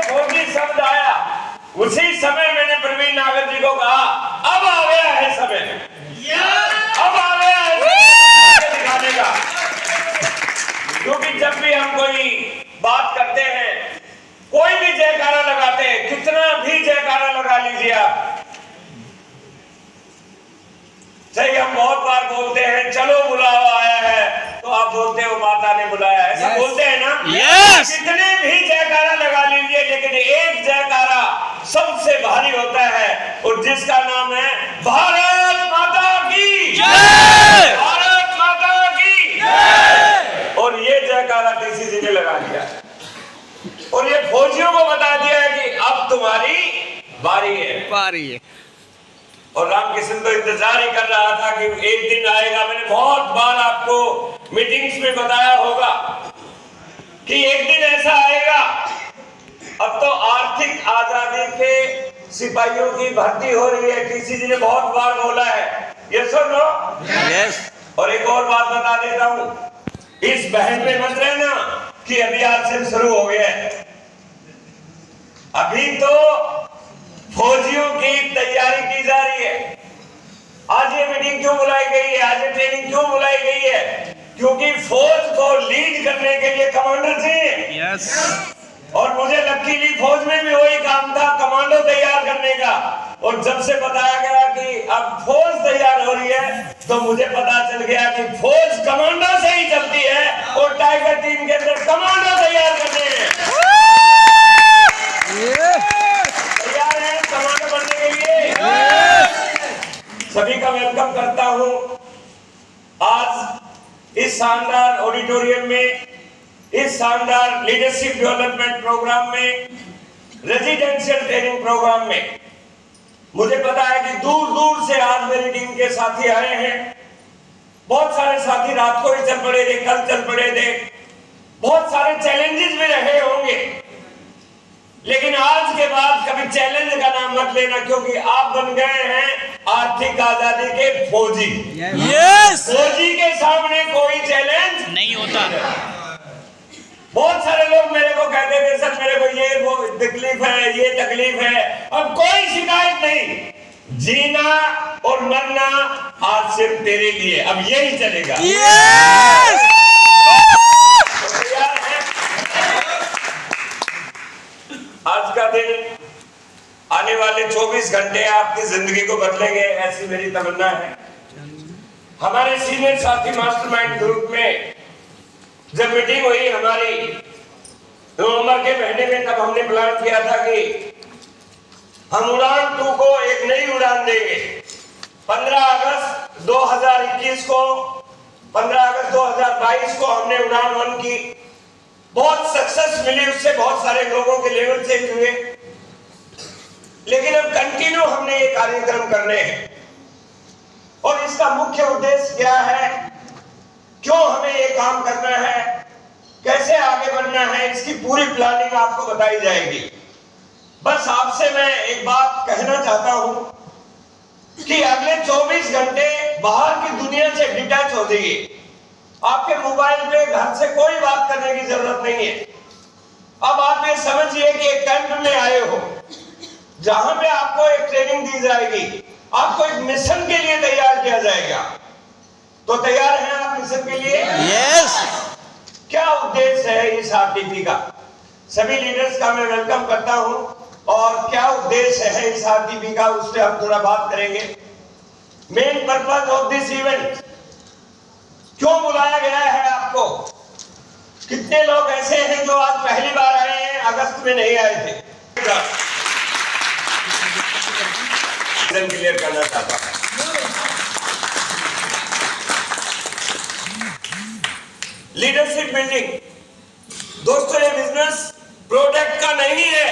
फौजी शब्द आया, उसी समय मैंने प्रवीण नागर जी को कहा अब आ गया है समय, अब आ गया है दिखाने का। क्योंकि जब भी हम कोई बात करते हैं, कोई भी जयकारा लगाते हैं, कितना भी जयकारा लगा लीजिए आप, सही हम बहुत बार बोलते हैं चलो बुलावा आया है, तो आप बोलते हो माता ने बुलाया है, ऐसा बोलते हैं ना। कितने भी जयकारा लगा लीजिए, लेकिन एक जयकारा सबसे भारी होता है, और जिसका नाम है भारत माता की जय, भारत माता की जय। और ये जयकारा टीसी जी ने लगा दिया, और ये फौजियों को बता दिया है कि अब तुम्हारी बारी है। और रामकिशन तो इंतजार ही कर रहा था कि एक दिन आएगा। मैंने बहुत बार आपको मीटिंग्स में बताया होगा कि एक दिन ऐसा आएगा। अब तो आर्थिक आजादी के सिपाहियों की भर्ती हो रही है, टीसी जी ने बहुत बार बोला है, यस और नो? यस। और एक और बात बता देता हूं, इस बहन पे मत रहना कि अभी आज से शुरू हो गया है। अभी तो फौजियों की तैयारी की जा रही है। आज ये मीटिंग क्यों बुलाई गई है, आज ये ट्रेनिंग क्यों बुलाई गई है? क्योंकि फौज को लीड करने के लिए कमांडर चाहिए। यस। और मुझे लकीली फौज में भी वही काम था, कमांडो तैयार करने का। और जब से बताया गया कि अब फौज तैयार हो रही है, तो मुझे पता चल गया कि फौज कमांडो से ही चलती है, और टाइगर टीम के अंदर कमांडो तैयार करने हैं। तैयार हैं कमांडो बनने के लिए? सभी का वेलकम करता हूं आज इस शानदार ऑडिटोरियम में, इस शानदार लीडरशिप डेवलपमेंट प्रोग्राम में, रेजिडेंशियल ट्रेनिंग प्रोग्राम में। मुझे पता है कि दूर दूर से आज मेरी टीम के साथी आए हैं। बहुत सारे साथी रात को ही चल पड़े थे, कल चल पड़े थे, बहुत सारे चैलेंजेस भी रहे होंगे, लेकिन आज के बाद कभी चैलेंज का नाम मत लेना, क्योंकि आप बन गए हैं आर्थिक आजादी के फौजी। यस। फौजी के सामने कोई चैलेंज नहीं होता। बहुत सारे लोग मेरे को कहते थे सर मेरे को ये वो तकलीफ है, ये तकलीफ है। अब कोई शिकायत नहीं, जीना और मरना आज सिर्फ तेरे लिए, अब यही चलेगा। yes! आज का दिन, आने वाले 24 घंटे आपकी जिंदगी को बदलेंगे, ऐसी मेरी तमन्ना है। हमारे सीनियर साथी मास्टरमाइंड ग्रुप में जब मीटिंग हुई हमारी नवंबर के महीने में, तब हमने प्लान किया था कि हम उड़ान 2 को एक नई उड़ान देंगे। 15 अगस्त 2021 को, 15 अगस्त 2022 को हमने उड़ान 1 की, बहुत सक्सेस मिली, उससे बहुत सारे लोगों के लेवल चेंज हुए। लेकिन अब कंटिन्यू हमने ये कार्यक्रम करने हैं, और इसका मुख्य उद्देश्य क्या है, क्यों हमें ये काम करना है, कैसे आगे बढ़ना है, इसकी पूरी प्लानिंग आपको बताई जाएगी। बस आपसे मैं एक बात कहना चाहता हूं कि अगले 24 घंटे बाहर की दुनिया से डिटैच हो जाइए। आपके मोबाइल पे घर से कोई बात करने की जरूरत नहीं है। अब आप ये समझिए कि एक कैंप में आए हो, जहां पे आपको एक ट्रेनिंग दी जाएगी, आपको एक मिशन के लिए तैयार किया जाएगा। तो तैयार हैं आप मिशन के लिए? यस। क्या उद्देश्य है इस आरटीपी का? सभी लीडर्स का मैं वेलकम करता हूं, और क्या उद्देश्य है इस आरटीपी का, उस पर हम थोड़ा बात करेंगे। Main purpose of this event, क्यों बुलाया गया है आपको? कितने लोग ऐसे हैं जो आज पहली बार आए हैं, अगस्त में नहीं आए थे? क्लियर करना चाहता हूं। लीडरशिप बिल्डिंग, दोस्तों ये बिजनेस प्रोडक्ट का नहीं है।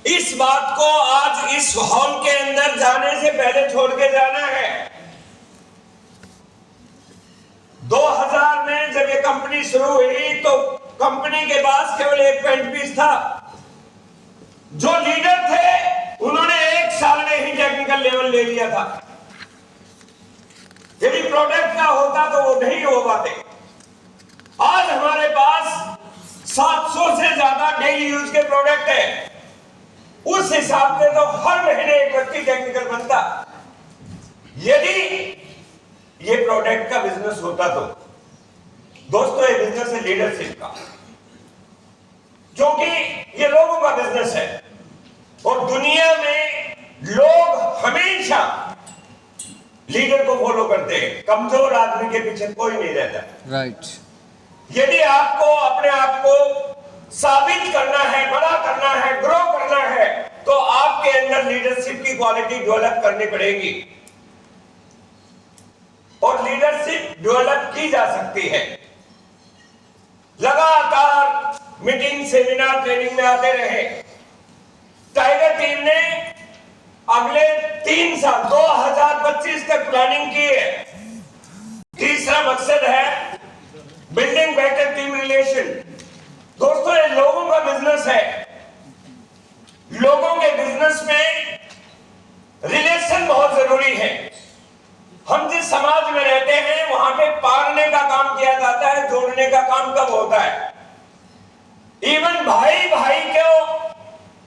इस बात को आज इस हॉल के अंदर जाने से पहले छोड़ के जाना है। 2000 में जब ये कंपनी शुरू हुई, तो कंपनी के पास केवल एक पेंट पीस था। जो लीडर थे उन्होंने 1 साल में ही टेक्निकल लेवल ले लिया था। यदि प्रोडक्ट का होता तो वो नहीं हो पाते। आज हमारे पास 700 से ज्यादा डेली यूज के प्रोडक्ट है। उस हिसाब से तो हर महीने एक व्यक्ति टेक्निकल बनता। यदि ये प्रोडक्ट का बिजनेस होता तो दोस्तों ये बिजनेस है लीडरशिप का, क्योंकि ये लोगों का बिजनेस है और दुनिया में लोग हमेशा लीडर को फॉलो करते हैं। कमजोर आदमी के पीछे कोई नहीं रहता। राइट। यदि आपको अपने आप को साबित करना है, बड़ा करना है, ग्रो करना है, तो आपके अंदर लीडरशिप की क्वालिटी डेवलप करनी पड़ेगी। और लीडरशिप डेवलप की जा सकती है। लगातार मीटिंग, सेमिनार, ट्रेनिंग में आते रहे। टाइगर टीम ने अगले 3 साल 2025 तक प्लानिंग की है। तीसरा मकसद है बिल्डिंग बेटर टीम रिलेशन। दोस्तों ये लोगों का बिजनेस है। लोगों के बिजनेस में रिलेशन बहुत जरूरी है। हम जिस समाज में रहते हैं वहां पे पालने का काम किया जाता है, जोड़ने का काम कब होता है? इवन भाई भाई को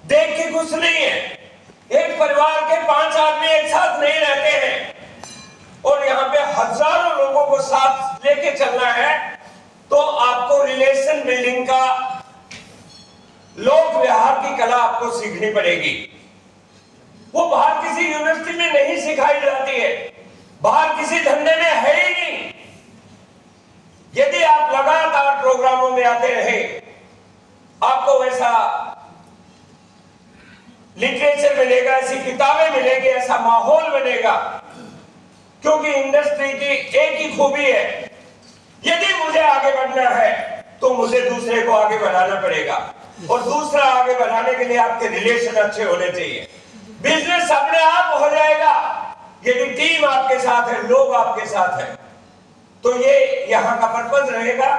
देख के खुश नहीं है। एक परिवार के 5 आदमी एक साथ नहीं रहते हैं और यहाँ पे हजारों लोगों को साथ लेके चलना है, तो आपको रिलेशन बिल्डिंग का, लोक व्यवहार की कला आपको सीखनी पड़ेगी। वो बाहर किसी यूनिवर्सिटी में नहीं सिखाई जाती है, बाहर किसी धंधे में है ही नहीं। यदि आप लगातार प्रोग्रामों में आते रहे, आपको वैसा लिटरेचर मिलेगा, ऐसी किताबें मिलेगी, ऐसा माहौल बनेगा। क्योंकि इंडस्ट्री की एक ही खूबी है, यदि मुझे आगे बढ़ना है तो मुझे दूसरे को आगे बढ़ाना पड़ेगा और दूसरा आगे बढ़ाने के लिए आपके रिलेशन अच्छे होने चाहिए। बिजनेस अपने आप हो जाएगा यदि टीम आपके साथ है, लोग आपके साथ है। तो ये यहाँ का पर्पस रहेगा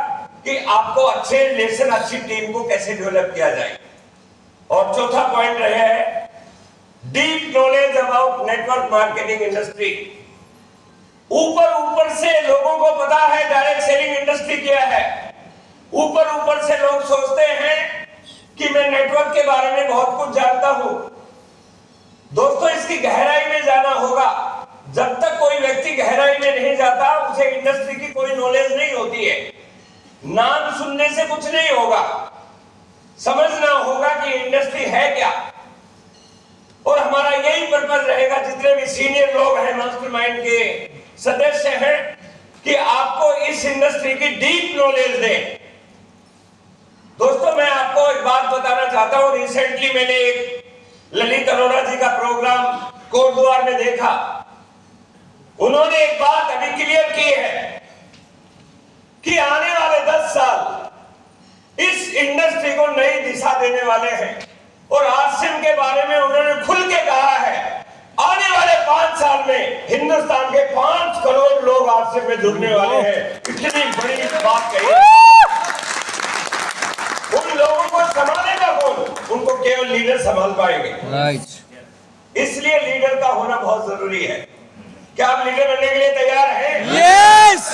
कि आपको अच्छे रिलेशन, अच्छी टीम को कैसे डेवलप किया जाए। और चौथा पॉइंट रहे है deep knowledge about network marketing industry. ऊपर से लोगों को पता है डायरेक्ट सेलिंग इंडस्ट्री क्या है। ऊपर से लोग सोचते हैं कि मैं नेटवर्क के बारे में बहुत कुछ जानता हूं। दोस्तों इसकी गहराई में जाना होगा। जब तक कोई व्यक्ति गहराई में नहीं जाता, उसे इंडस्ट्री की कोई नॉलेज नहीं होती है। नाम सुनने से कुछ नहीं होगा, समझना होगा कि इंडस्ट्री है क्या। और हमारा यही पर्पस रहेगा, जितने भी सीनियर लोग हैं, मास्टरमाइंड के सदस्य हैं, कि आपको इस इंडस्ट्री की डीप नॉलेज दें। दोस्तों मैं आपको एक बात बताना चाहता हूं। रिसेंटली मैंने एक ललित अरोड़ा जी का प्रोग्राम कोटद्वार में देखा। उन्होंने एक बात अभी क्लियर की है कि आने वाले 10 साल इस इंडस्ट्री को नई दिशा देने वाले हैं। और आरसीएम के बारे में उन्होंने खुल के कहा है, आने वाले 5 साल में हिंदुस्तान के 5 करोड़ लोग आरसीएम में जुड़ने वाले हैं। इतनी बड़ी बात कही। उन लोगों को संभालेगा कौन? उनको केवल लीडर संभाल पाएंगे। राइट। इसलिए लीडर का होना बहुत जरूरी है। क्या आप लीडर बनने के लिए तैयार हैं? यस।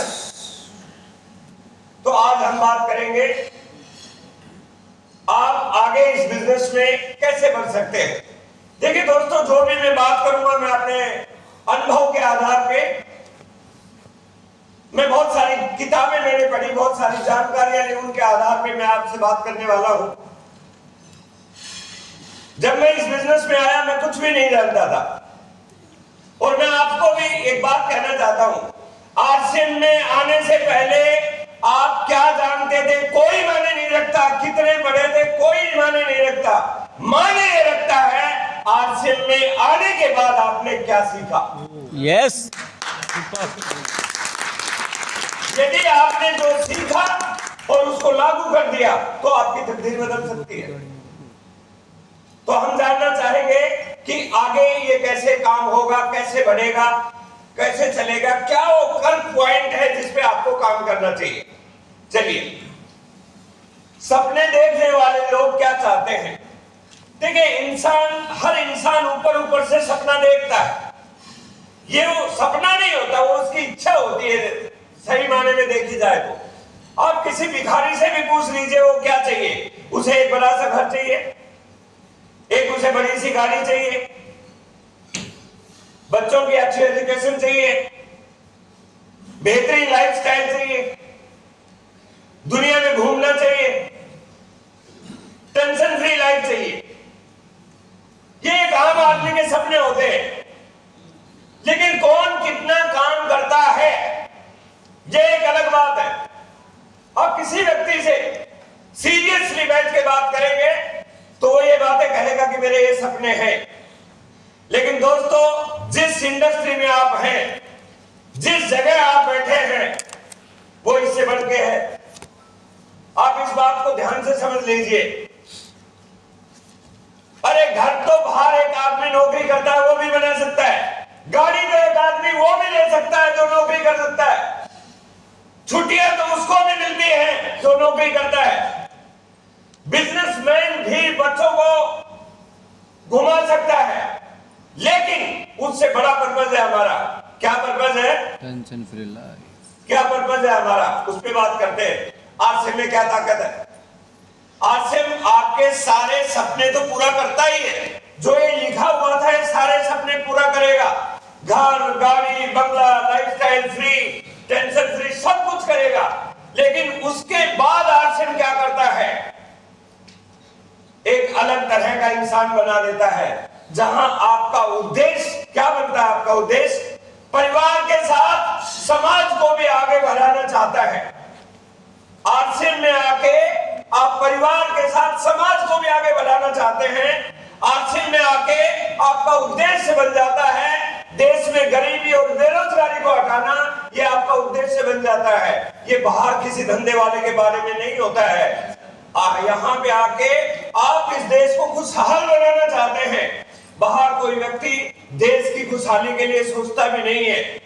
तो आज हम बात करेंगे आप आगे इस बिजनेस में कैसे बढ़ सकते हैं। देखिए दोस्तों, जो भी मैं बात करूंगा मैं अपने अनुभव के आधार पे, मैं बहुत सारी किताबें मैंने पढ़ी, बहुत सारी जानकारियां ली, उनके आधार पे मैं आपसे बात करने वाला हूं। जब मैं इस बिजनेस में आया मैं कुछ भी नहीं जानता था। और मैं आपको भी एक बात कहना चाहता हूं, आरसीएम में आने से पहले आप क्या जानते थे कोई मायने नहीं रखता, कितने पढ़े थे कोई मायने नहीं रखता। मायने ये रखता है आरसीएम में आने के बाद आपने क्या सीखा। यस। यदि आपने जो सीखा और उसको लागू कर दिया तो आपकी तकदीर बदल सकती है। तो हम जानना चाहेंगे कि आगे ये कैसे काम होगा, कैसे बढ़ेगा, कैसे चलेगा, क्या वो कर्व पॉइंट है जिस पे आपको काम करना चाहिए। चलिए, सपने देखने वाले लोग क्या चाहते हैं। देखिए हर इंसान ऊपर से सपना देखता है। ये वो सपना नहीं होता, वो उसकी इच्छा होती है, सही मायने में देखी जाए तो। आप किसी भिखारी से भी पूछ लीजिए वो क्या चाहिए। उसे एक बड़ा सा घर चाहिए, एक उसे बड़ी सी गाड़ी चाहिए, बच्चों की अच्छी एजुकेशन चाहिए, बेहतरीन लाइफस्टाइल चाहिए, दुनिया में घूमना चाहिए, टेंशन फ्री लाइफ चाहिए। ये एक आम आदमी के सपने होते हैं, लेकिन कौन कितना काम करता है ये एक अलग बात है। आप किसी व्यक्ति से सीरियसली बैठ के बात करेंगे तो वो ये बातें कहेगा कि मेरे ये सपने हैं। लेकिन दोस्तों, जिस इंडस्ट्री में आप हैं, जिस जगह आप बैठे हैं, वो इससे बढ़ के है। आप इस बात को ध्यान से समझ लीजिए। अरे घर तो बाहर एक आदमी नौकरी करता है वो भी बना सकता है, गाड़ी तो एक आदमी वो भी ले सकता है जो नौकरी कर सकता है, छुट्टियां तो उसको भी मिलती हैं जो नौकरी करता है, बिजनेसमैन भी बच्चों को घुमा सकता है। लेकिन उससे बड़ा पर्पज है हमारा। क्या पर्पज है? Tension free life. क्या पर्पज है हमारा, उस पर बात करते हैं। आरसीएम में क्या ताकत है? आरसीएम आपके सारे सपने तो पूरा करता ही है। जो ये लिखा हुआ था ये सारे सपने पूरा करेगा। घर, गाड़ी, बंगला, लाइफस्टाइल फ्री, टेंशन फ्री, सब कुछ करेगा। लेकिन उसके बाद आरसीएम क्या करता है? एक अलग तरह का इंसान बना देता है, जहां आपका उद्देश्य क्या बनता है? आपका उद्देश्य परिवार के साथ समाज को भी आगे बढ़ाना चाहता है। आरसीएम में आके आप परिवार के साथ समाज को भी आगे बढ़ाना चाहते हैं। आरसीएम में आके आपका उद्देश्य बन जाता है देश में गरीबी और बेरोजगारी को हटाना। ये आपका उद्देश्य बन जाता है। ये बाहर किसी धंधे वाले के बारे में नहीं होता है। यहाँ पे आके आप इस देश को खुशहाल बनाना चाहते हैं। बाहर कोई व्यक्ति देश की खुशहाली के लिए सोचता भी नहीं है।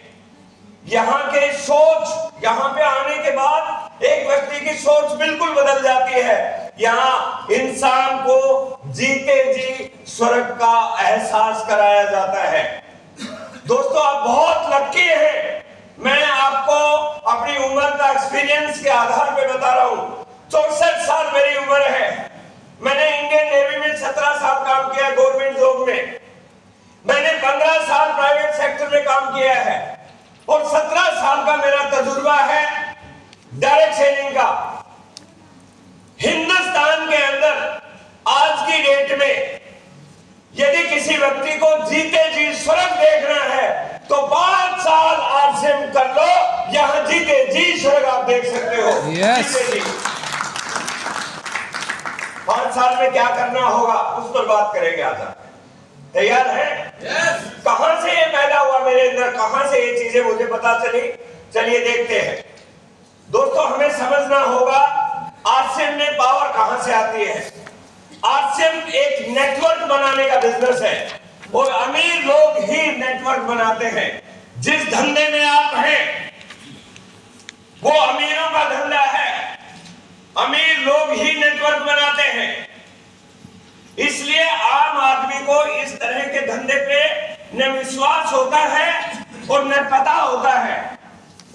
यहाँ के सोच, यहाँ पे आने के बाद एक व्यक्ति की सोच बिल्कुल बदल जाती है। यहाँ इंसान को जीते जी स्वर्ग का एहसास कराया जाता है। दोस्तों, आप बहुत लकी हैं। मैं आपको अपनी उम्र का एक्सपीरियंस के आधार पे बता रहा हूँ। 64 साल मेरी उम्र है। मैंने इंडियन नेवी में 17 साल काम किया, गवर्नमेंट जॉब में। मैंने 15 साल प्राइवेट सेक्टर में काम किया है और 17 साल का मेरा तजुर्बा है डायरेक्ट सेलिंग का। हिंदुस्तान के अंदर आज की डेट में यदि किसी व्यक्ति को जीते जी स्वर्ग देखना है तो 5 साल आरसीएम कर लो, यहां जीते जी स्वर्ग आप देख सकते हो। Yes. जीते जी 5 साल में क्या करना होगा उस पर बात करेंगे। आज तैयार है? yes. कहां से ये पैदा हुआ मेरे अंदर, कहां से ये चीजें मुझे पता चली, चलिए देखते हैं। दोस्तों, हमें समझना होगा आरसीएम में पावर कहां से आती है। आरसीएम एक नेटवर्क बनाने का बिजनेस है और अमीर लोग ही नेटवर्क बनाते हैं। जिस धंधे में आप हैं वो अमीरों का धंधा है। अमीर लोग ही नेटवर्क बनाते हैं। इसलिए आम आदमी को इस तरह के धंधे पे न विश्वास होता है और न पता होता है।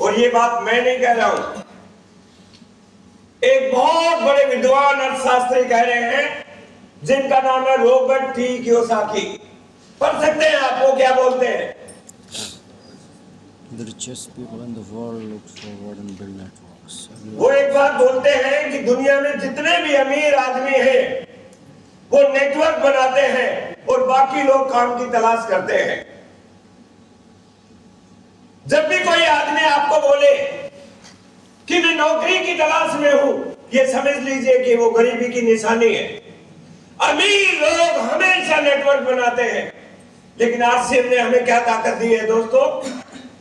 और ये बात मैं नहीं कह रहा हूं, एक बहुत बड़े विद्वान अर्थशास्त्री कह रहे हैं जिनका नाम है रॉबर्ट टी कियोसाकी। पढ़ सकते हैं आप, वो क्या बोलते हैं? The richest people in the world look forward and build networks. वो एक बात बोलते हैं कि दुनिया में जितने भी अमीर आदमी हैं वो नेटवर्क बनाते हैं और बाकी लोग काम की तलाश करते हैं। जब भी कोई आदमी आपको बोले कि मैं नौकरी की तलाश में हूं, ये समझ लीजिए कि वो गरीबी की निशानी है। अमीर लोग हमेशा नेटवर्क बनाते हैं। लेकिन आरसीएम ने हमें क्या ताकत दी है दोस्तों?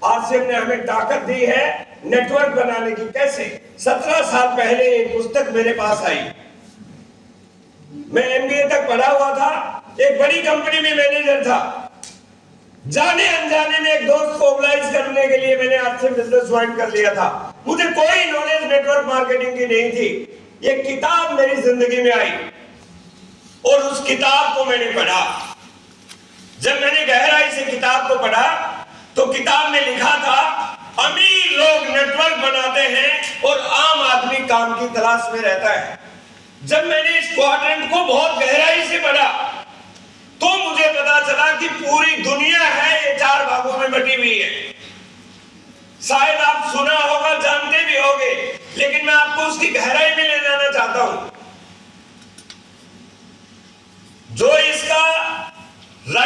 आरसीएम ने हमें ताकत दी है नेटवर्क बनाने की। कैसे? 17 साल पहले एक पुस्तक मेरे पास आई। मैं एमबीए तक पढ़ा हुआ था, एक बड़ी कंपनी में मैनेजर था। जाने अनजाने में एक दोस्त को मोबिलाइज करने के लिए मैंने आरसीएम बिजनेस ज्वाइन कर लिया था। मुझे कोई नॉलेज नेटवर्क मार्केटिंग की नहीं थी। ये किताब मेरी जिंदगी में आई और उस किताब को मैंने पढ़ा। जब मैंने गहराई से किताब को पढ़ा तो किताब में लिखा था अमीर लोग नेटवर्क बनाते हैं और आम आदमी काम की तलाश में रहता है। जब मैंने इस क्वाड्रेंट को बहुत गहराई से पढ़ा तो मुझे पता चला कि पूरी दुनिया है ये 4 भागों में बटी हुई है। शायद आप सुना होगा, जानते भी होंगे, लेकिन मैं आपको उसकी गहराई में ले जाना चाहता हूं।